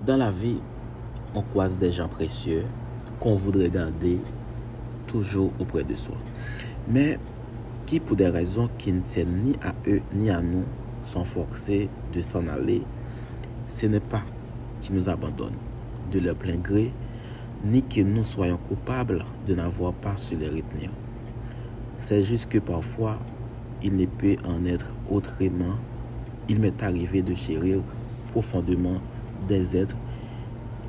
Dans la vie, on croise des gens précieux qu'on voudrait garder toujours auprès de soi, mais qui, pour des raisons qui ne tiennent ni à eux ni à nous, sont forcés de s'en aller. Ce n'est pas qu'ils nous abandonnent de leur plein gré, ni que nous soyons coupables de n'avoir pas su les retenir. C'est juste que parfois, il ne peut en être autrement. Il m'est arrivé de chérir profondément des êtres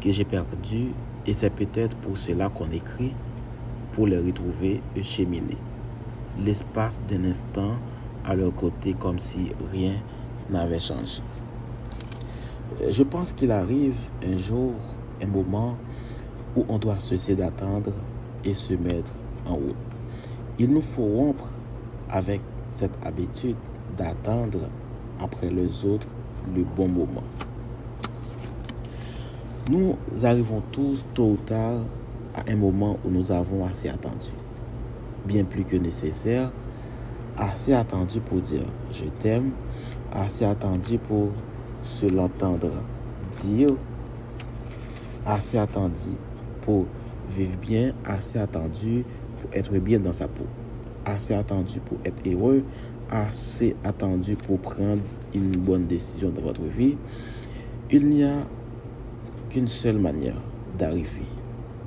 que j'ai perdus, et c'est peut-être pour cela qu'on écrit, pour les retrouver et cheminer l'espace d'un instant à leur côté comme si rien n'avait changé. Je pense qu'il arrive un jour, un moment où on doit cesser d'attendre et se mettre en route. Il nous faut rompre avec cette habitude d'attendre après les autres le bon moment. Nous arrivons tous tôt ou tard à un moment où nous avons assez attendu, bien plus que nécessaire, assez attendu pour dire je t'aime, assez attendu pour se l'entendre dire, assez attendu pour vivre bien, assez attendu pour être bien dans sa peau, assez attendu pour être heureux, assez attendu pour prendre une bonne décision dans votre vie. Il n'y a qu'une seule manière d'arriver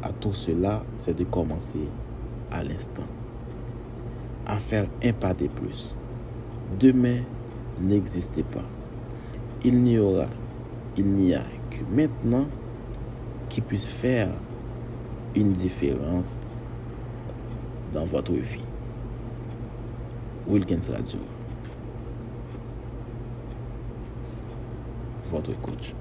à tout cela, c'est de commencer à l'instant, à faire un pas de plus. Demain n'existe pas. Il n'y a que maintenant qui puisse faire une différence dans votre vie. Wilkins Radio, votre coach.